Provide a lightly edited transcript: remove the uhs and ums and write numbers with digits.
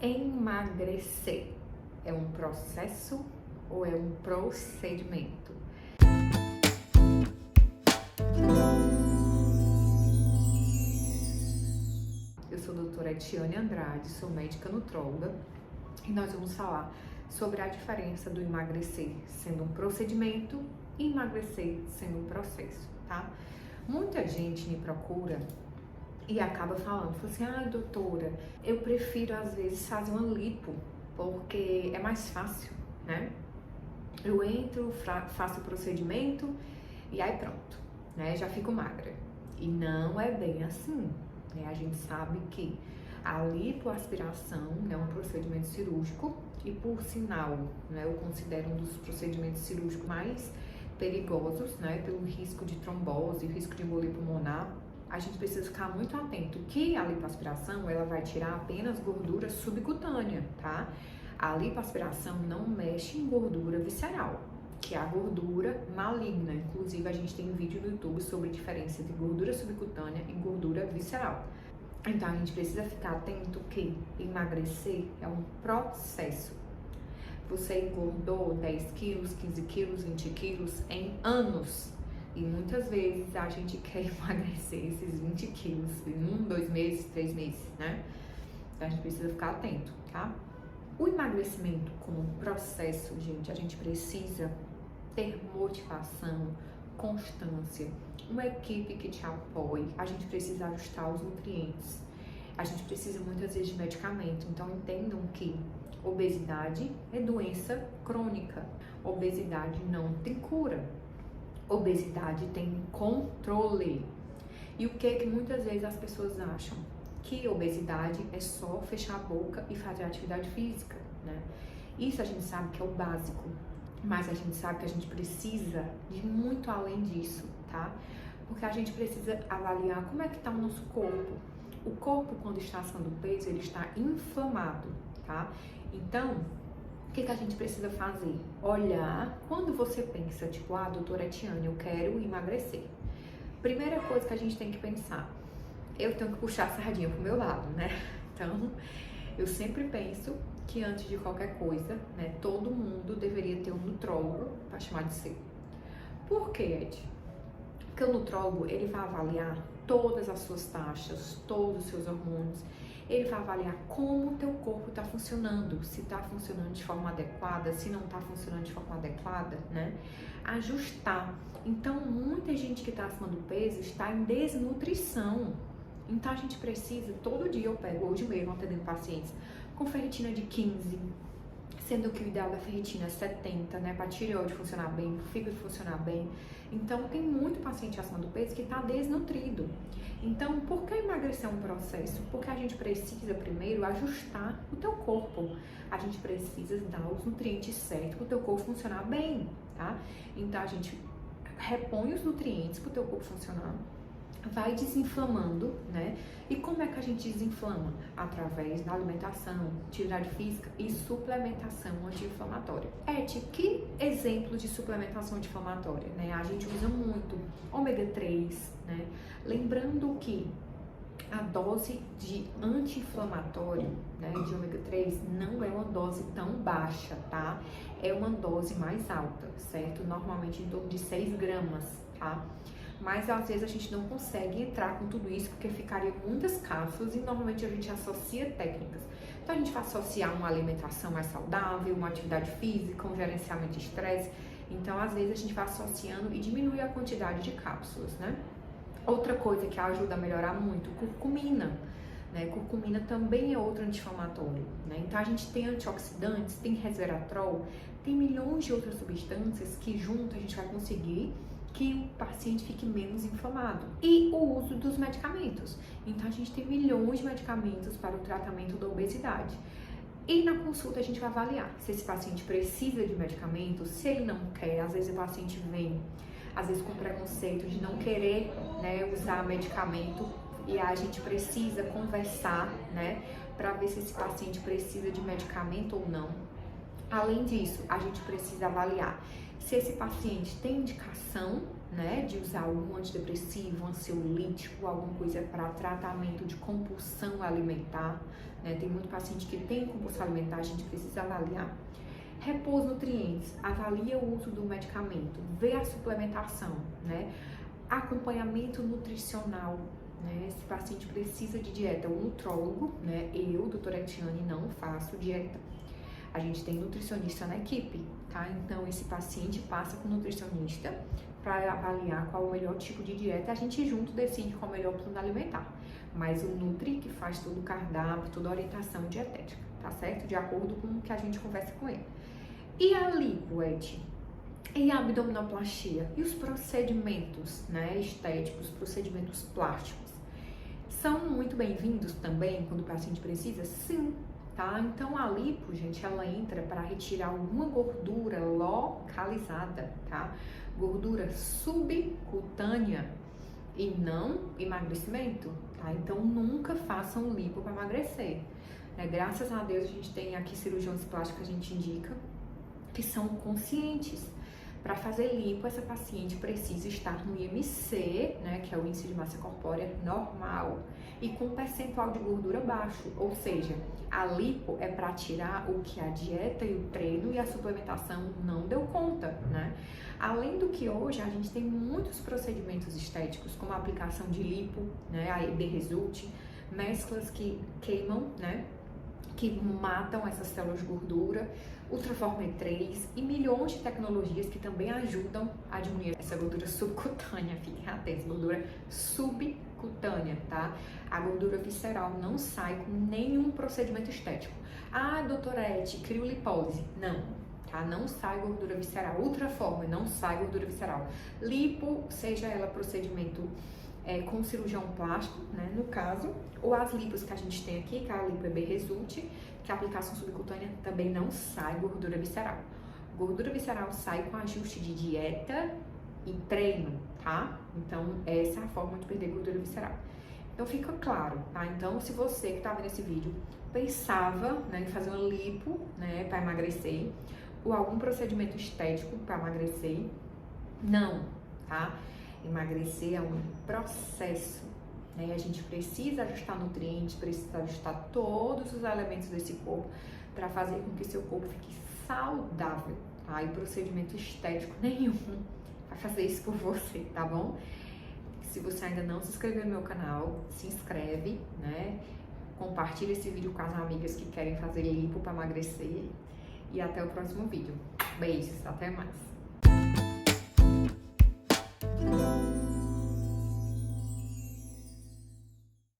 Emagrecer é um processo ou é um procedimento? Eu sou a doutora Etiane Andrade, sou médica nutróloga e nós vamos falar sobre a diferença do emagrecer sendo um procedimento e emagrecer sendo um processo, tá? Muita gente me procura e acaba falando assim, doutora, eu prefiro às vezes fazer uma lipo, porque é mais fácil, né? Eu entro, faço o procedimento e aí pronto, né? Já fico magra. E não é bem assim, né? A gente sabe que a lipoaspiração é um procedimento cirúrgico e, por sinal, né, eu considero um dos procedimentos cirúrgicos mais perigosos, né? Pelo risco de trombose, risco de embolia pulmonar. A gente precisa ficar muito atento que a lipoaspiração, ela vai tirar apenas gordura subcutânea, tá? A lipoaspiração não mexe em gordura visceral, que é a gordura maligna. Inclusive, a gente tem um vídeo no YouTube sobre a diferença entre gordura subcutânea e gordura visceral. Então, a gente precisa ficar atento que emagrecer é um processo. Você engordou 10 quilos, 15 quilos, 20 quilos em anos. E muitas vezes a gente quer emagrecer esses 20 quilos em 1, 2 meses, 3 meses, né? Então a gente precisa ficar atento, tá? O emagrecimento como processo, gente, a gente precisa ter motivação, constância, uma equipe que te apoie, a gente precisa ajustar os nutrientes, a gente precisa muitas vezes de medicamento. Então entendam que obesidade é doença crônica, obesidade não tem cura. Obesidade tem controle. E o que muitas vezes as pessoas acham? Que obesidade é só fechar a boca e fazer atividade física, né? Isso a gente sabe que é o básico, mas a gente sabe que a gente precisa de muito além disso, tá? Porque a gente precisa avaliar como é que está o nosso corpo. O corpo, quando está acima do peso, ele está inflamado, tá? Então, o que a gente precisa fazer? Olhar, quando você pensa, tipo, doutora Etiane, eu quero emagrecer. Primeira coisa que a gente tem que pensar, eu tenho que puxar a sardinha pro meu lado, né? Então, eu sempre penso que antes de qualquer coisa, né, todo mundo deveria ter um nutrólogo para chamar de seu. Por quê, Ed? Porque o nutrólogo, ele vai avaliar todas as suas taxas, todos os seus hormônios. Ele vai avaliar como o teu corpo está funcionando, se está funcionando de forma adequada, se não está funcionando de forma adequada, né? Ajustar. Então, muita gente que está acima do peso está em desnutrição. Então, a gente precisa, todo dia eu pego, hoje mesmo, atendendo pacientes com ferritina de 15, sendo que o ideal da ferritina é 70, né? Para a tireoide funcionar bem, para o fígado funcionar bem. Então, tem muito paciente acima do peso que está desnutrido. Então, por que emagrecer é um processo? Porque a gente precisa primeiro ajustar o teu corpo. A gente precisa dar os nutrientes certos para o teu corpo funcionar bem, tá? Então, a gente repõe os nutrientes para o teu corpo funcionar, vai desinflamando, né? E como é que a gente desinflama? Através da alimentação, atividade física e suplementação anti-inflamatória. Que exemplo de suplementação anti-inflamatória, né? A gente usa muito ômega 3, né? Lembrando que a dose de anti-inflamatório, né, de ômega 3 não é uma dose tão baixa, tá? É uma dose mais alta, certo? Normalmente em torno de 6 gramas, tá? Mas às vezes a gente não consegue entrar com tudo isso porque ficaria muitas cápsulas e normalmente a gente associa técnicas. Então a gente vai associar uma alimentação mais saudável, uma atividade física, um gerenciamento de estresse. Então às vezes a gente vai associando e diminui a quantidade de cápsulas, né? Outra coisa que ajuda a melhorar muito, curcumina, né? Curcumina também é outro anti-inflamatório, né? Então a gente tem antioxidantes, tem resveratrol, tem milhões de outras substâncias que junto a gente vai conseguir que o paciente fique menos inflamado. E o uso dos medicamentos. Então, a gente tem milhões de medicamentos para o tratamento da obesidade. E na consulta a gente vai avaliar se esse paciente precisa de medicamento, se ele não quer. Às vezes o paciente vem, às vezes com preconceito de não querer, né, usar medicamento. E a gente precisa conversar, né, para ver se esse paciente precisa de medicamento ou não. Além disso, a gente precisa avaliar se esse paciente tem indicação né, de usar algum antidepressivo, ansiolítico, alguma coisa para tratamento de compulsão alimentar, né? Tem muito paciente que tem compulsão alimentar, a gente precisa avaliar. Repor os nutrientes, avalia o uso do medicamento, vê a suplementação, né? Acompanhamento nutricional, né? Esse paciente precisa de dieta, o nutrólogo, né? Eu, doutora Etiane, não faço dieta. A gente tem nutricionista na equipe, tá? Então, esse paciente passa com o nutricionista para avaliar qual é o melhor tipo de dieta. A gente junto decide qual é o melhor plano alimentar. Mas o Nutri que faz todo o cardápio, toda a orientação dietética, tá certo? De acordo com o que a gente conversa com ele. E a lipo, Eti? E a abdominoplastia? E os procedimentos, né, estéticos, procedimentos plásticos? São muito bem-vindos também quando o paciente precisa? Sim, tá? Então a lipo, gente, ela entra para retirar alguma gordura localizada, tá? Gordura subcutânea e não emagrecimento, tá? Então nunca façam lipo para emagrecer, né? Graças a Deus a gente tem aqui cirurgiões plásticos que a gente indica que são conscientes. Para fazer lipo, essa paciente precisa estar no IMC, né, que é o índice de massa corpórea normal, e com percentual de gordura baixo, ou seja, a lipo é para tirar o que a dieta e o treino e a suplementação não deu conta, né? Além do que hoje a gente tem muitos procedimentos estéticos, como a aplicação de lipo, né, a B-Result, mesclas que queimam, né, que matam essas células de gordura, Ultraformer 3 e milhões de tecnologias que também ajudam a diminuir essa gordura subcutânea. Fiquem atentos, gordura subcutânea, tá? A gordura visceral não sai com nenhum procedimento estético. Ah, doutora Eti, criolipose. Não, tá? Não sai gordura visceral. Ultraformer, não sai gordura visceral. Lipo, seja ela procedimento com cirurgião plástico, né, no caso, ou as lipos que a gente tem aqui, que a lipo é B-Result, que a aplicação subcutânea também não sai gordura visceral. Gordura visceral sai com ajuste de dieta e treino, tá? Então, essa é a forma de perder gordura visceral. Então, fica claro, tá? Então, se você que tá vendo esse vídeo pensava, né, em fazer uma lipo, né, para emagrecer, ou algum procedimento estético para emagrecer, não, tá? Emagrecer é um processo, né? A gente precisa ajustar nutrientes, precisa ajustar todos os elementos desse corpo para fazer com que seu corpo fique saudável, tá? E procedimento estético nenhum vai fazer isso por você, tá bom? Se você ainda não se inscreveu no meu canal, se inscreve, né? Compartilha esse vídeo com as amigas que querem fazer lipo para emagrecer e até o próximo vídeo. Beijos, até mais!